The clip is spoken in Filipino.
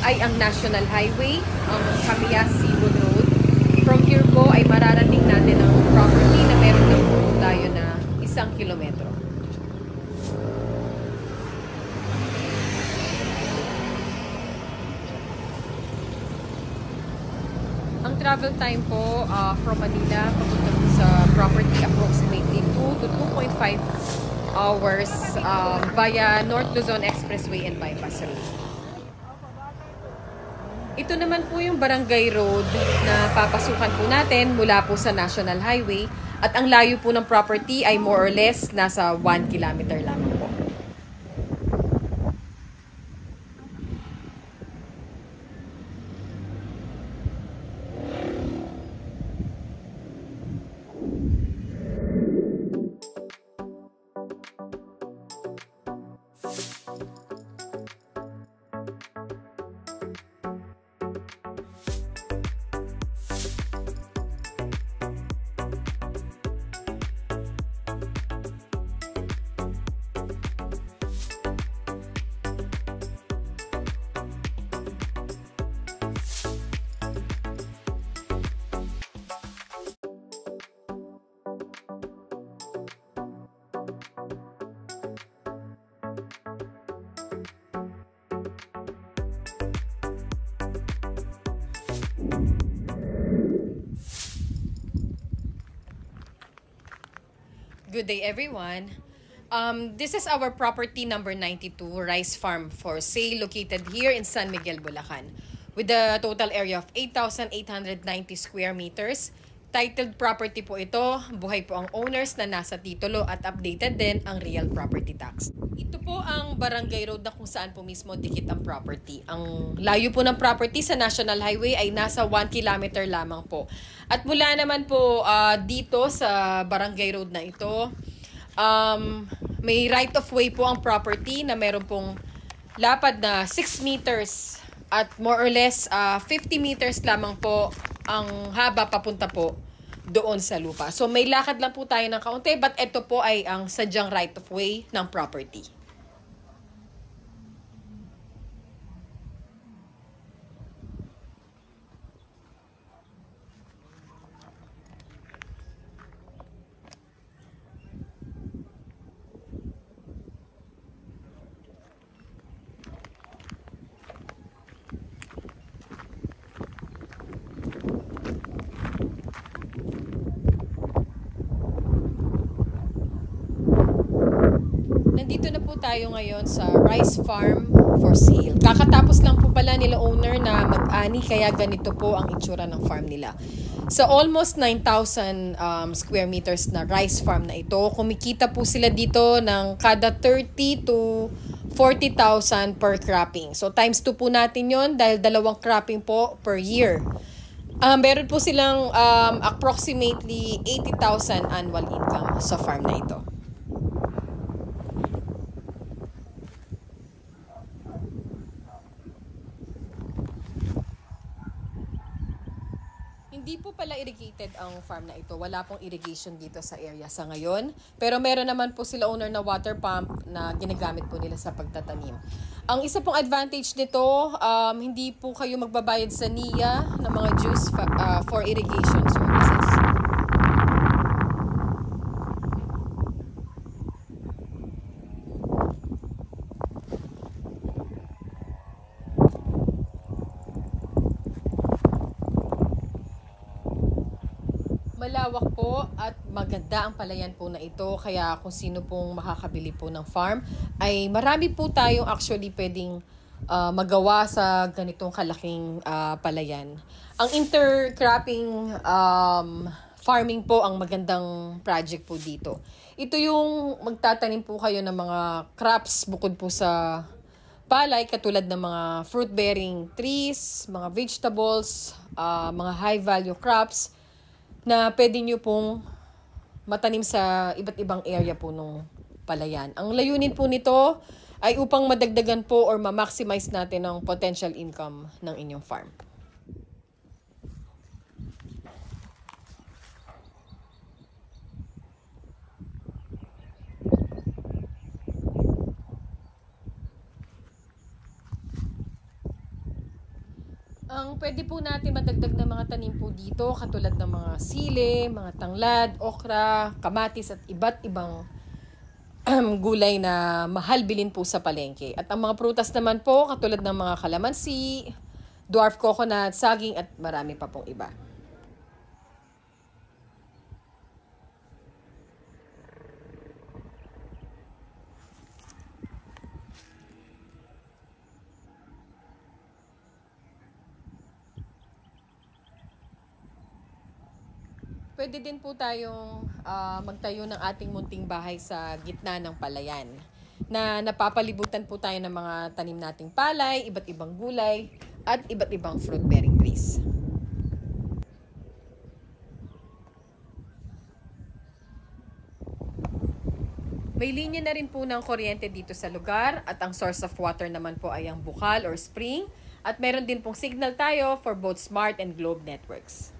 ay ang National Highway, ang Camillas Seawood Road. From here po ay mararating natin ang property na meron ng layo na 1 kilometro. Ang travel time po from Manila papunta sa property approximately 2 to 2.5 hours via North Luzon Expressway and Bypass Road. Ito naman po yung Barangay Road na papasukan po natin mula po sa National Highway at ang layo po ng property ay more or less nasa 1 kilometer lamang po. Good day everyone. This is our property number 92, Rice Farm for sale, located here in San Miguel, Bulacan, with a total area of 8,890 square meters. Titled property po ito, buhay po ang owners na nasa titulo at updated din ang real property tax. Ito po ang Barangay Road na kung saan po mismo dikit ang property. Ang layo po ng property sa National Highway ay nasa 1 kilometer lamang po. At mula naman po dito sa Barangay Road na ito, may right of way po ang property na meron pong lapad na 6 meters at more or less 50 meters lamang po ang haba papunta po doon sa lupa. So may lakad lang po tayo ng kaunti, but ito po ay ang sadyang right of way ng property. Nandito na po tayo ngayon sa Rice Farm for sale. Kakatapos lang po pala nila owner na mag-ani, kaya ganito po ang itsura ng farm nila. Sa almost 9,000 square meters na rice farm na ito, kumikita po sila dito ng kada 30 to 40,000 per cropping. So times 2 po natin yon dahil 2 cropping po per year. Meron po silang approximately 80,000 annual income sa farm na ito. Hindi po pala irrigated ang farm na ito. Wala pong irrigation dito sa area sa ngayon. Pero meron naman po sila owner na water pump na ginagamit po nila sa pagtatanim. Ang isa pong advantage nito, hindi po kayo magbabayad sa NIA ng mga dues for irrigation services. Malawak po at maganda ang palayan po na ito, kaya kung sino pong makakabili po ng farm ay marami po tayong actually pwedeng magawa sa ganitong kalaking palayan. Ang intercropping farming po ang magandang project po dito. Ito yung magtatanim po kayo ng mga crops bukod po sa palay, katulad ng mga fruit-bearing trees, mga vegetables, mga high-value crops na pwede nyo pong matanim sa iba't ibang area po ng palayan. Ang layunin po nito ay upang madagdagan po or ma-maximize natin ang potential income ng inyong farm. Ang pwede po natin madagdag na mga tanim po dito, katulad ng mga sili, mga tanglad, okra, kamatis at iba't ibang gulay na mahal bilhin po sa palengke. At ang mga prutas naman po, katulad ng mga kalamansi, dwarf coconut, saging at marami pa pong iba. Pwede din po tayong magtayo ng ating munting bahay sa gitna ng palayan na napapalibutan po tayo ng mga tanim nating palay, iba't ibang gulay, at iba't ibang fruit-bearing trees. May linya na rin po ng kuryente dito sa lugar at ang source of water naman po ay ang bukal or spring at meron din pong signal tayo for both Smart and Globe networks.